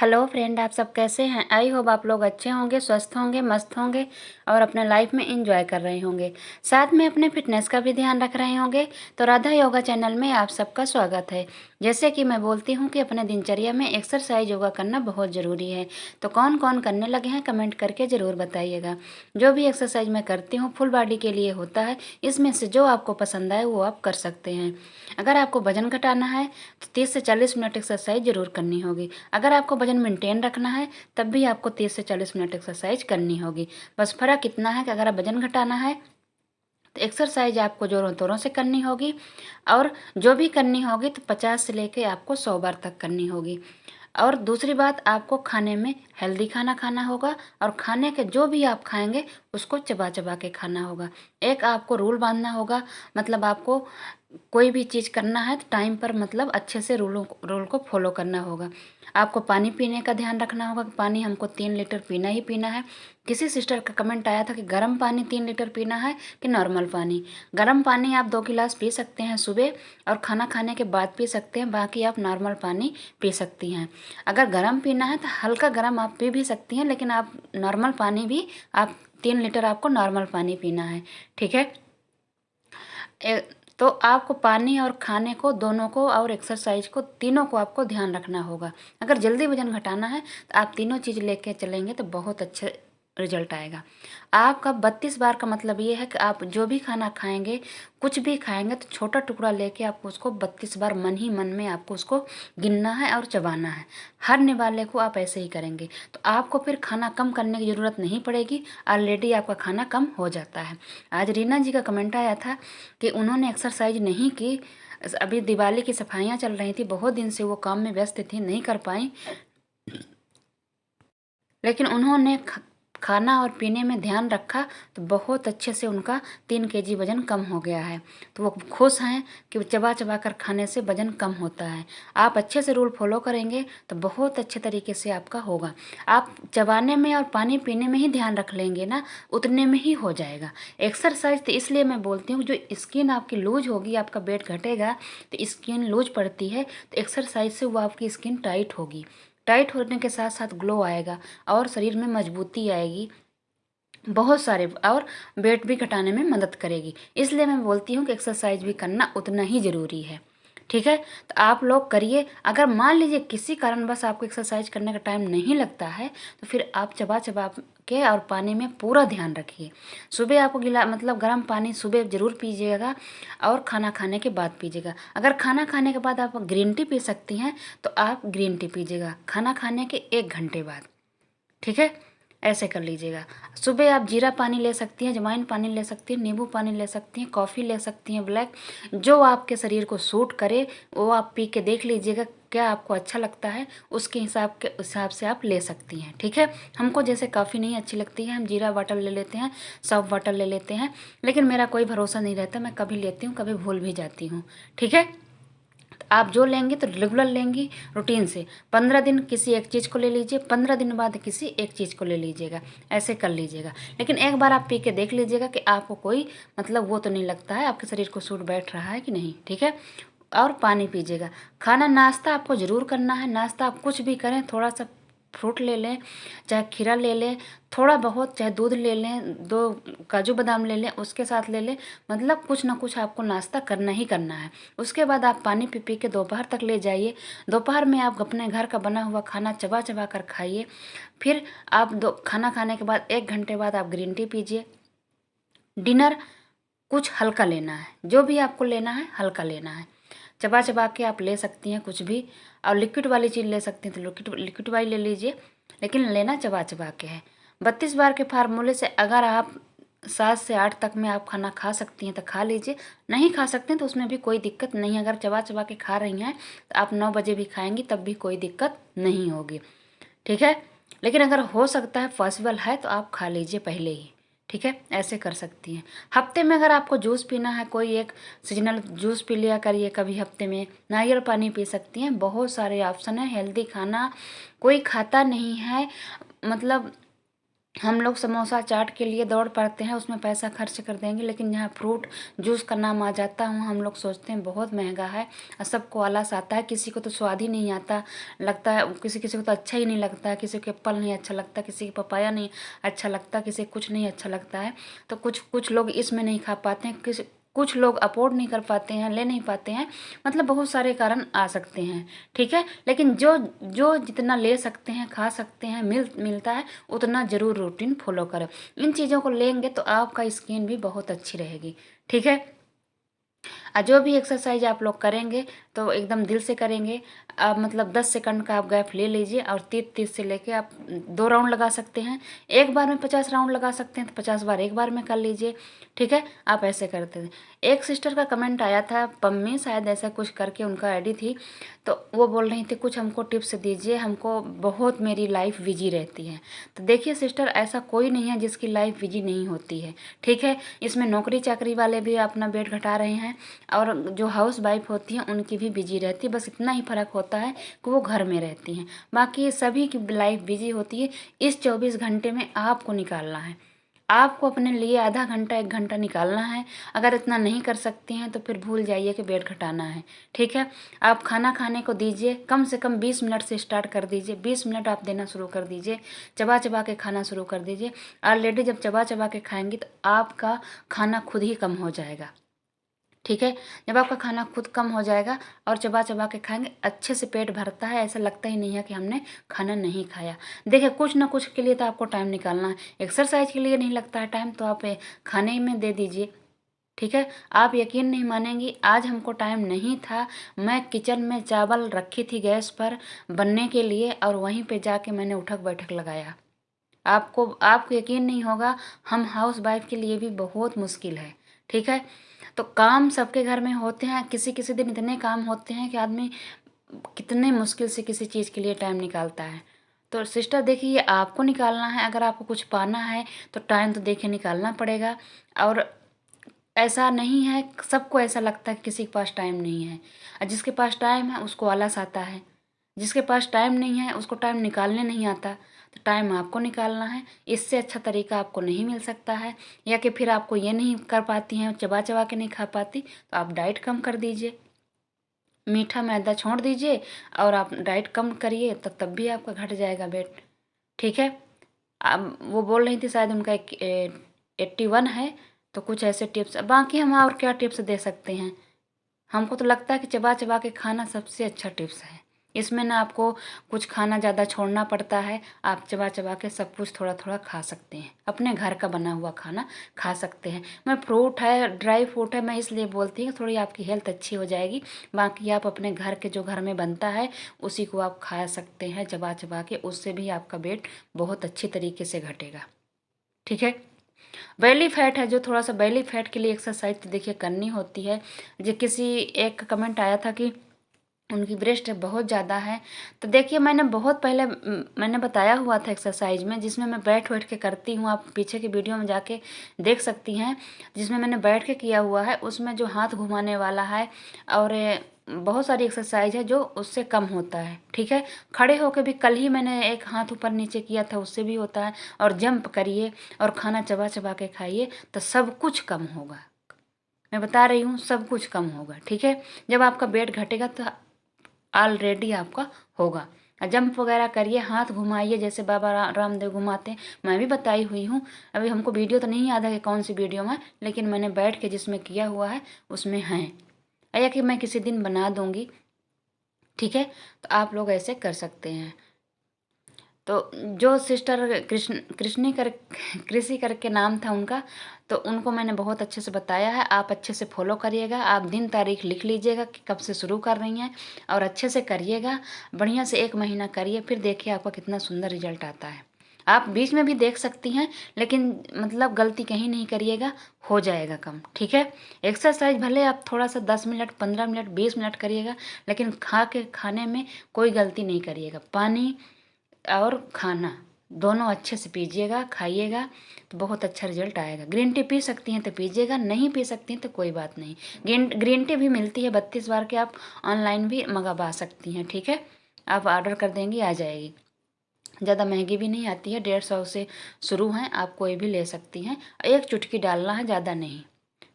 Hello friend, आप सब कैसे हैं। आई होप आप लोग अच्छे होंगे, स्वस्थ होंगे, मस्त होंगे और अपने लाइफ में एंजॉय कर रहे होंगे। साथ में अपने फिटनेस का भी ध्यान रख रहे होंगे। तो राधा योगा चैनल में आप सबका स्वागत है। जैसे कि मैं बोलती हूं कि अपने दिनचर्या में एक्सरसाइज योगा करना बहुत ज़रूरी है। तो कौन कौन करने लगे हैं कमेंट करके ज़रूर बताइएगा। जो भी एक्सरसाइज मैं करती हूँ फुल बॉडी के लिए होता है। इसमें से जो आपको पसंद आए वो आप कर सकते हैं। अगर आपको वजन घटाना है तो 30 से 40 मिनट एक्सरसाइज ज़रूर करनी होगी। अगर आपको वजन मेंटेन रखना है तब भी आपको 30 से 40 मिनट एक्सरसाइज करनी होगी। बस फ़र्क इतना है कि अगर आप वजन घटाना है तो एक्सरसाइज आपको जोरों तोरों से करनी होगी, और जो भी करनी होगी तो 50 से लेके आपको 100 बार तक करनी होगी। और दूसरी बात, आपको खाने में हेल्दी खाना खाना होगा, और खाने के जो भी आप खाएंगे उसको चबा चबा के खाना होगा। एक आपको रूल बांधना होगा, मतलब आपको कोई भी चीज़ करना है तो टाइम पर, मतलब अच्छे से रूल को फॉलो करना होगा। आपको पानी पीने का ध्यान रखना होगा कि पानी हमको 3 लीटर पीना ही पीना है। किसी सिस्टर का कमेंट आया था कि गर्म पानी 3 लीटर पीना है कि नॉर्मल पानी। गर्म पानी आप 2 गिलास पी सकते हैं सुबह, और खाना खाने के बाद पी सकते हैं। बाकी आप नॉर्मल पानी पी सकती हैं। अगर गर्म पीना है तो हल्का गर्म आप पी भी सकती हैं, लेकिन आप नॉर्मल पानी भी, आप 3 लीटर आपको नॉर्मल पानी पीना है। ठीक है। तो आपको पानी और खाने को दोनों को और एक्सरसाइज को तीनों को आपको ध्यान रखना होगा। अगर जल्दी वजन घटाना है तो आप तीनों चीज़ लेके चलेंगे तो बहुत अच्छे रिजल्ट आएगा। आपका 32 बार का मतलब ये है कि आप जो भी खाना खाएंगे, कुछ भी खाएंगे तो छोटा टुकड़ा लेके आपको उसको 32 बार मन ही मन में आपको उसको गिनना है और चबाना है। हर निवाले को आप ऐसे ही करेंगे तो आपको फिर खाना कम करने की ज़रूरत नहीं पड़ेगी। ऑलरेडी आपका खाना कम हो जाता है। आज रीना जी का कमेंट आया था कि उन्होंने एक्सरसाइज नहीं की। अभी दिवाली की सफाइयाँ चल रही थी, बहुत दिन से वो काम में व्यस्त थी, नहीं कर पाई, लेकिन उन्होंने खाना और पीने में ध्यान रखा तो बहुत अच्छे से उनका 3 kg वजन कम हो गया है। तो वो खुश हैं कि चबा चबा कर खाने से वजन कम होता है। आप अच्छे से रूल फॉलो करेंगे तो बहुत अच्छे तरीके से आपका होगा। आप चबाने में और पानी पीने में ही ध्यान रख लेंगे ना, उतने में ही हो जाएगा। एक्सरसाइज तो इसलिए मैं बोलती हूँ, जो स्किन आपकी लूज होगी, आपका वेट घटेगा तो स्किन लूज पड़ती है, तो एक्सरसाइज से वो आपकी स्किन टाइट होगी। टाइट होने के साथ साथ ग्लो आएगा और शरीर में मजबूती आएगी बहुत सारे, और वेट भी घटाने में मदद करेगी। इसलिए मैं बोलती हूँ कि एक्सरसाइज भी करना उतना ही ज़रूरी है। ठीक है। तो आप लोग करिए। अगर मान लीजिए किसी कारणवश आपको एक्सरसाइज करने का टाइम नहीं लगता है तो फिर आप चबा चबा के और पानी में पूरा ध्यान रखिए। सुबह आपको मतलब गर्म पानी सुबह ज़रूर पीजिएगा, और खाना खाने के बाद पीजिएगा। अगर खाना खाने के बाद आप ग्रीन टी पी सकती हैं तो आप ग्रीन टी पीजिएगा खाना खाने के 1 घंटे बाद। ठीक है। ऐसे कर लीजिएगा। सुबह आप जीरा पानी ले सकती हैं, अजवाइन पानी ले सकती हैं, नींबू पानी ले सकती हैं, कॉफ़ी ले सकती हैं ब्लैक। जो आपके शरीर को सूट करे वो आप पी के देख लीजिएगा, क्या आपको अच्छा लगता है उसके हिसाब से आप ले सकती हैं। ठीक है। हमको जैसे कॉफ़ी नहीं अच्छी लगती है, हम जीरा वाटर ले लेते हैं, सौंफ वाटर ले लेते हैं, लेकिन मेरा कोई भरोसा नहीं रहता, मैं कभी लेती हूँ कभी भूल भी जाती हूँ। ठीक है। आप जो लेंगे तो रेगुलर लेंगी, रूटीन से। 15 दिन किसी एक चीज़ को ले लीजिए, 15 दिन बाद किसी एक चीज़ को ले लीजिएगा। ऐसे कर लीजिएगा। लेकिन एक बार आप पी के देख लीजिएगा कि आपको कोई मतलब वो तो नहीं लगता है, आपके शरीर को सूट बैठ रहा है कि नहीं। ठीक है। और पानी पीजिएगा। खाना नाश्ता आपको ज़रूर करना है। नाश्ता आप कुछ भी करें, थोड़ा सा फ्रूट ले लें, चाहे खीरा ले लें, थोड़ा बहुत, चाहे दूध ले लें, 2 काजू बादाम ले लें, उसके साथ ले लें। मतलब कुछ ना कुछ आपको नाश्ता करना ही करना है। उसके बाद आप पानी पी पी के दोपहर तक ले जाइए। दोपहर में आप अपने घर का बना हुआ खाना चबा चबा कर खाइए। फिर आप खाना खाने के बाद 1 घंटे बाद आप ग्रीन टी पीजिए। डिनर कुछ हल्का लेना है, जो भी आपको लेना है हल्का लेना है। चबा चबा के आप ले सकती हैं कुछ भी, और लिक्विड वाली चीज़ ले सकती हैं तो लिक्विड वाली ले लीजिए, लेकिन लेना चबा चबा के है। 32 बार के फार्मूले से अगर आप 7 से 8 तक में आप खाना खा सकती हैं तो खा लीजिए, नहीं खा सकते हैं तो उसमें भी कोई दिक्कत नहीं है। अगर चबा चबा के खा रही हैं तो आप 9 बजे भी खाएंगी तब भी कोई दिक्कत नहीं होगी। ठीक है। लेकिन अगर हो सकता है, पॉसिबल है, तो आप खा लीजिए पहले ही। ठीक है। ऐसे कर सकती हैं। हफ्ते में अगर आपको जूस पीना है, कोई एक सीजनल जूस पी लिया करिए कभी हफ्ते में। नारियल पानी पी सकती हैं। बहुत सारे ऑप्शन है। हेल्दी खाना कोई खाता नहीं है, मतलब हम लोग समोसा चाट के लिए दौड़ पड़ते हैं, उसमें पैसा खर्च कर देंगे, लेकिन यहाँ फ्रूट जूस का नाम आ जाता है, हम लोग सोचते हैं बहुत महंगा है और सबको आलस आता है, किसी को तो स्वाद ही नहीं आता, लगता है किसी किसी को तो अच्छा ही नहीं लगता है, किसी को एप्पल नहीं अच्छा लगता, किसी को पपाया नहीं अच्छा लगता, किसी को कुछ नहीं अच्छा लगता है। तो कुछ कुछ लोग इसमें नहीं खा पाते हैं, कुछ लोग अफोर्ड नहीं कर पाते हैं, ले नहीं पाते हैं, मतलब बहुत सारे कारण आ सकते हैं। ठीक है, लेकिन जो जो जितना ले सकते हैं, खा सकते हैं, मिलता है, उतना ज़रूर रूटीन फॉलो करें। इन चीज़ों को लेंगे तो आपका स्किन भी बहुत अच्छी रहेगी। ठीक है, और जो भी एक्सरसाइज आप लोग करेंगे तो एकदम दिल से करेंगे। आप मतलब 10 सेकंड का आप गैप ले लीजिए और 30-30 से लेके आप 2 राउंड लगा सकते हैं। एक बार में 50 राउंड लगा सकते हैं तो 50 बार एक बार में कर लीजिए। ठीक है, आप ऐसे करते थे। एक सिस्टर का कमेंट आया था, पम्मी शायद ऐसा कुछ करके उनका आईडी थी, तो वो बोल रही थी कुछ हमको टिप्स दीजिए, हमको बहुत मेरी लाइफ बिजी रहती है। तो देखिए सिस्टर, ऐसा कोई नहीं है जिसकी लाइफ बिजी नहीं होती है। ठीक है, इसमें नौकरी चाकरी वाले भी अपना वेट घटा रहे हैं और जो हाउस वाइफ होती हैं उनकी भी बिजी रहती है, बस इतना ही फ़र्क होता है कि वो घर में रहती हैं, बाकी सभी की लाइफ बिजी होती है। इस 24 घंटे में आपको निकालना है, आपको अपने लिए आधा घंटा 1 घंटा निकालना है। अगर इतना नहीं कर सकती हैं तो फिर भूल जाइए कि वेट घटाना है। ठीक है, आप खाना खाने को दीजिए, कम से कम 20 मिनट से स्टार्ट कर दीजिए, 20 मिनट आप देना शुरू कर दीजिए, चबा चबा के खाना शुरू कर दीजिए। ऑलरेडी जब चबा चबा के खाएंगी तो आपका खाना खुद ही कम हो जाएगा। ठीक है, जब आपका खाना खुद कम हो जाएगा और चबा चबा के खाएंगे, अच्छे से पेट भरता है, ऐसा लगता ही नहीं है कि हमने खाना नहीं खाया। देखिए, कुछ ना कुछ के लिए तो आपको टाइम निकालना है। एक्सरसाइज के लिए नहीं लगता है टाइम तो आप खाने में दे दीजिए। ठीक है, आप यकीन नहीं मानेंगी, आज हमको टाइम नहीं था, मैं किचन में चावल रखी थी गैस पर बनने के लिए और वहीं पे जाके मैंने उठक बैठक लगाया। आपको यकीन नहीं होगा, हम हाउस वाइफ के लिए भी बहुत मुश्किल है। ठीक है, तो काम सबके घर में होते हैं, किसी किसी दिन इतने काम होते हैं कि आदमी कितने मुश्किल से किसी चीज़ के लिए टाइम निकालता है। तो सिस्टर देखिए, ये आपको निकालना है, अगर आपको कुछ पाना है तो टाइम तो देखिए निकालना पड़ेगा। और ऐसा नहीं है, सबको ऐसा लगता है कि किसी के पास टाइम नहीं है, और जिसके पास टाइम है उसको आलस आता है, जिसके पास टाइम नहीं है उसको टाइम निकालने नहीं आता। तो टाइम आपको निकालना है, इससे अच्छा तरीका आपको नहीं मिल सकता है। या कि फिर आपको ये नहीं कर पाती हैं, चबा चबा के नहीं खा पाती, तो आप डाइट कम कर दीजिए, मीठा मैदा छोड़ दीजिए और आप डाइट कम करिए, तो तब भी आपका घट जाएगा वेट। ठीक है, अब वो बोल रही थी शायद उनका 81 है। तो कुछ ऐसे टिप्स, बाकी हम और क्या टिप्स दे सकते हैं। हमको तो लगता है कि चबा चबा के खाना सबसे अच्छा टिप्स है। इसमें ना आपको कुछ खाना ज़्यादा छोड़ना पड़ता है, आप चबा चबा के सब कुछ थोड़ा थोड़ा खा सकते हैं, अपने घर का बना हुआ खाना खा सकते हैं। मैं फ्रूट है, ड्राई फ्रूट है, मैं इसलिए बोलती हूँ थोड़ी आपकी हेल्थ अच्छी हो जाएगी। बाकी आप अपने घर के जो घर में बनता है उसी को आप खा सकते हैं चबा चबा के, उससे भी आपका वेट बहुत अच्छी तरीके से घटेगा। ठीक है, बेली फैट है, जो थोड़ा सा बेली फैट के लिए एक्सरसाइज तो देखिए करनी होती है। जो किसी एक कमेंट आया था कि उनकी ब्रेस्ट बहुत ज़्यादा है, तो देखिए मैंने बहुत पहले मैंने बताया हुआ था एक्सरसाइज में, जिसमें मैं बैठ बैठ के करती हूँ, आप पीछे की वीडियो में जाके देख सकती हैं, जिसमें मैंने बैठ के किया हुआ है, उसमें जो हाथ घुमाने वाला है और बहुत सारी एक्सरसाइज है जो उससे कम होता है। ठीक है, खड़े होकर भी कल ही मैंने एक हाथ ऊपर नीचे किया था, उससे भी होता है। और जंप करिए और खाना चबा चबा के खाइए तो सब कुछ कम होगा, मैं बता रही हूँ सब कुछ कम होगा। ठीक है, जब आपका वेट घटेगा तो ऑलरेडी आपका होगा। जंप वगैरह करिए, हाथ घुमाइए जैसे बाबा रामदेव घुमाते हैं, मैं भी बताई हुई हूँ। अभी हमको वीडियो तो नहीं याद है कि कौन सी वीडियो में, लेकिन मैंने बैठ के जिसमें किया हुआ है उसमें है, या कि मैं किसी दिन बना दूँगी। ठीक है, तो आप लोग ऐसे कर सकते हैं। तो जो सिस्टर कृष्णी कर कृषि करके नाम था उनका, तो उनको मैंने बहुत अच्छे से बताया है, आप अच्छे से फॉलो करिएगा। आप दिन तारीख लिख लीजिएगा कि कब से शुरू कर रही हैं और अच्छे से करिएगा, बढ़िया से 1 महीना करिए, फिर देखिए आपका कितना सुंदर रिजल्ट आता है। आप बीच में भी देख सकती हैं, लेकिन मतलब गलती कहीं नहीं करिएगा, हो जाएगा कम। ठीक है, एक्सरसाइज भले आप थोड़ा सा 10 मिनट 15 मिनट 20 मिनट करिएगा, लेकिन खाने में कोई गलती नहीं करिएगा। पानी और खाना दोनों अच्छे से पीजिएगा, खाइएगा, तो बहुत अच्छा रिजल्ट आएगा। ग्रीन टी पी सकती हैं तो पीजिएगा, नहीं पी सकती हैं तो कोई बात नहीं। ग्रीन टी भी मिलती है 32 बार के, आप ऑनलाइन भी मंगवा सकती हैं। ठीक है, आप ऑर्डर कर देंगी, आ जाएगी। ज़्यादा महंगी भी नहीं आती है, 150 से शुरू हैं, आप कोई भी ले सकती हैं। एक चुटकी डालना है, ज़्यादा नहीं,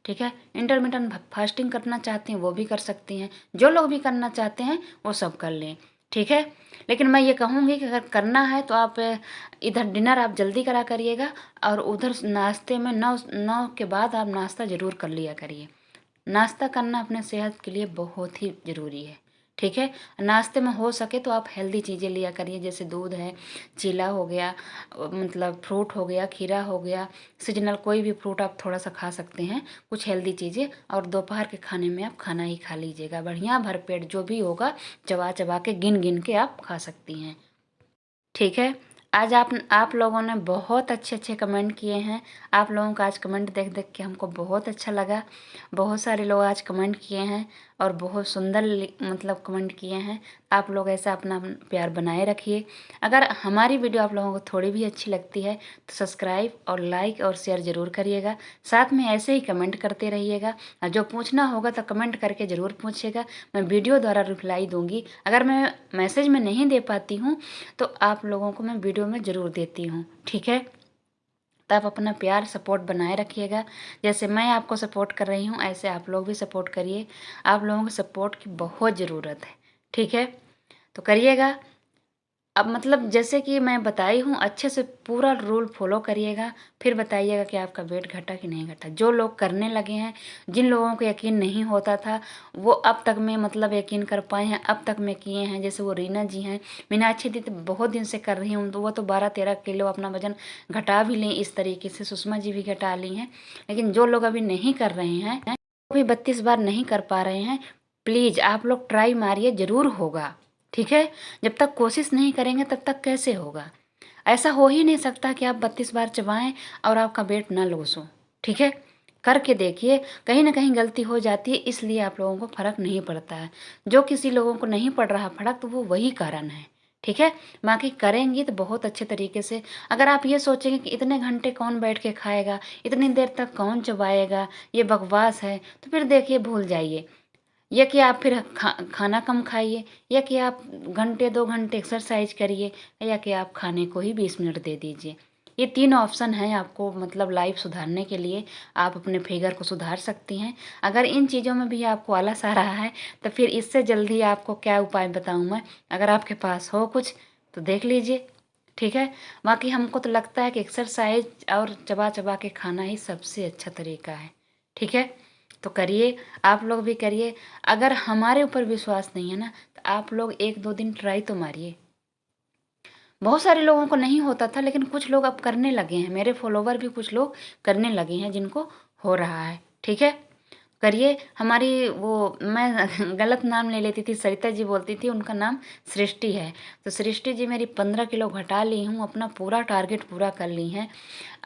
ठीक है। इंटरमिटेंट फास्टिंग करना चाहती हैं वो भी कर सकती हैं, जो लोग भी करना चाहते हैं वो सब कर लें, ठीक है। लेकिन मैं ये कहूँगी कि अगर करना है तो आप इधर डिनर आप जल्दी करा करिएगा, और उधर नाश्ते में 9 के बाद आप नाश्ता ज़रूर कर लिया करिए। नाश्ता करना अपने सेहत के लिए बहुत ही ज़रूरी है, ठीक है। नाश्ते में हो सके तो आप हेल्दी चीज़ें लिया करिए, जैसे दूध है, चीला हो गया, मतलब फ्रूट हो गया, खीरा हो गया, सीजनल कोई भी फ्रूट आप थोड़ा सा खा सकते हैं, कुछ हेल्दी चीज़ें। और दोपहर के खाने में आप खाना ही खा लीजिएगा, बढ़िया भरपेट जो भी होगा चबा चबा के गिन गिन के आप खा सकती हैं, ठीक है। आज आप लोगों ने बहुत अच्छे अच्छे कमेंट किए हैं। आप लोगों का आज कमेंट देख देख के हमको बहुत अच्छा लगा। बहुत सारे लोग आज कमेंट किए हैं और बहुत सुंदर मतलब कमेंट किए हैं। आप लोग ऐसा अपना प्यार बनाए रखिए। अगर हमारी वीडियो आप लोगों को थोड़ी भी अच्छी लगती है तो सब्सक्राइब और लाइक और शेयर ज़रूर करिएगा। साथ में ऐसे ही कमेंट करते रहिएगा, और जो पूछना होगा तो कमेंट करके ज़रूर पूछिएगा, मैं वीडियो द्वारा रिप्लाई दूँगी। अगर मैं मैसेज में नहीं दे पाती हूँ तो आप लोगों को मैं वीडियो में ज़रूर देती हूँ, ठीक है। तो आप अपना प्यार सपोर्ट बनाए रखिएगा। जैसे मैं आपको सपोर्ट कर रही हूँ ऐसे आप लोग भी सपोर्ट करिए। आप लोगों को सपोर्ट की बहुत ज़रूरत है, ठीक है। तो करिएगा। अब मतलब जैसे कि मैं बताई हूँ, अच्छे से पूरा रूल फॉलो करिएगा, फिर बताइएगा कि आपका वेट घटा कि नहीं घटा। जो लोग करने लगे हैं, जिन लोगों को यकीन नहीं होता था, वो अब तक में मतलब यकीन कर पाए हैं, अब तक में किए हैं। जैसे वो रीना जी हैं, मीनाक्षी दी तो बहुत दिन से कर रही हूँ, तो वो तो 12-13 किलो अपना वजन घटा भी लें इस तरीके से। सुषमा जी भी घटा ली हैं। लेकिन जो लोग अभी नहीं कर रहे हैं, अभी 32 बार नहीं कर पा रहे हैं, प्लीज़ आप लोग ट्राई मारिए, ज़रूर होगा, ठीक है। जब तक कोशिश नहीं करेंगे तब तक कैसे होगा। ऐसा हो ही नहीं सकता कि आप 32 बार चबाएं और आपका वेट ना लॉस हो, ठीक है। करके देखिए, कहीं ना कहीं गलती हो जाती है, इसलिए आप लोगों को फ़र्क नहीं पड़ता है। जो किसी लोगों को नहीं पड़ रहा फ़र्क तो वो वही कारण है, ठीक है। बाकी करेंगी तो बहुत अच्छे तरीके से। अगर आप ये सोचेंगे कि इतने घंटे कौन बैठ के खाएगा, इतनी देर तक कौन चबाएगा, ये बकवास है, तो फिर देखिए भूल जाइए। या कि आप फिर खाना कम खाइए, या कि आप घंटे 2 घंटे एक्सरसाइज करिए, या कि आप खाने को ही 20 मिनट दे दीजिए। ये 3 ऑप्शन हैं आपको मतलब लाइफ सुधारने के लिए। आप अपने फिगर को सुधार सकती हैं। अगर इन चीज़ों में भी आपको आलस आ रहा है तो फिर इससे जल्दी आपको क्या उपाय बताऊं मैं। अगर आपके पास हो कुछ तो देख लीजिए, ठीक है। बाकी हमको तो लगता है कि एक्सरसाइज और चबा चबा के खाना ही सबसे अच्छा तरीका है, ठीक है। तो करिए, आप लोग भी करिए। अगर हमारे ऊपर विश्वास नहीं है ना तो आप लोग 1-2 दिन ट्राई तो मारिए। बहुत सारे लोगों को नहीं होता था, लेकिन कुछ लोग अब करने लगे हैं। मेरे फॉलोवर भी कुछ लोग करने लगे हैं जिनको हो रहा है, ठीक है। करिए। हमारी वो मैं गलत नाम ले लेती थी, सरिता जी बोलती थी, उनका नाम सृष्टि है। तो सृष्टि जी मेरी 15 किलो घटा ली हूँ, अपना पूरा टारगेट पूरा कर ली हैं।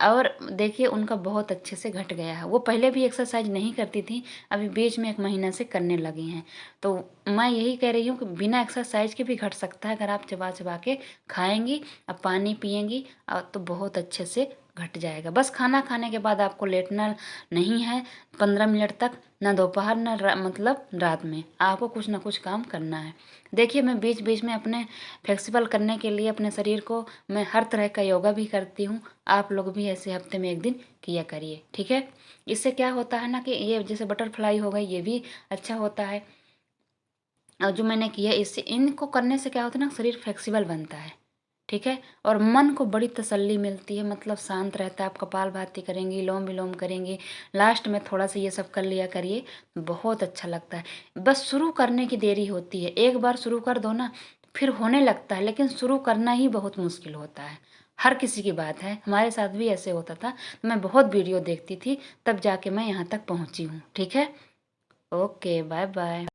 और देखिए उनका बहुत अच्छे से घट गया है। वो पहले भी एक्सरसाइज नहीं करती थी, अभी बीच में 1 महीना से करने लगी हैं। तो मैं यही कह रही हूँ कि बिना एक्सरसाइज के भी घट सकता है, अगर आप चबा चबा के खाएंगी, अब पानी पिएंगी तो बहुत अच्छे से घट जाएगा। बस खाना खाने के बाद आपको लेटना नहीं है 15 मिनट तक, ना दोपहर ना मतलब रात में आपको कुछ ना कुछ काम करना है। देखिए मैं बीच बीच में अपने फ्लेक्सिबल करने के लिए अपने शरीर को मैं हर तरह का योगा भी करती हूँ। आप लोग भी ऐसे हफ्ते में 1 दिन किया करिए, ठीक है। इससे क्या होता है ना कि ये जैसे बटरफ्लाई हो गई, ये भी अच्छा होता है। और जो मैंने किया इससे इनको करने से क्या होता है ना, शरीर फ्लेक्सिबल बनता है, ठीक है। और मन को बड़ी तसल्ली मिलती है, मतलब शांत रहता है। आप कपालभाति करेंगी, विलोम विलोम करेंगी, लास्ट में थोड़ा सा ये सब कर लिया करिए, बहुत अच्छा लगता है। बस शुरू करने की देरी होती है, एक बार शुरू कर दो ना फिर होने लगता है, लेकिन शुरू करना ही बहुत मुश्किल होता है। हर किसी की बात है, हमारे साथ भी ऐसे होता था। मैं बहुत वीडियो देखती थी तब जाके मैं यहाँ तक पहुँची हूँ, ठीक है। Okay, bye bye.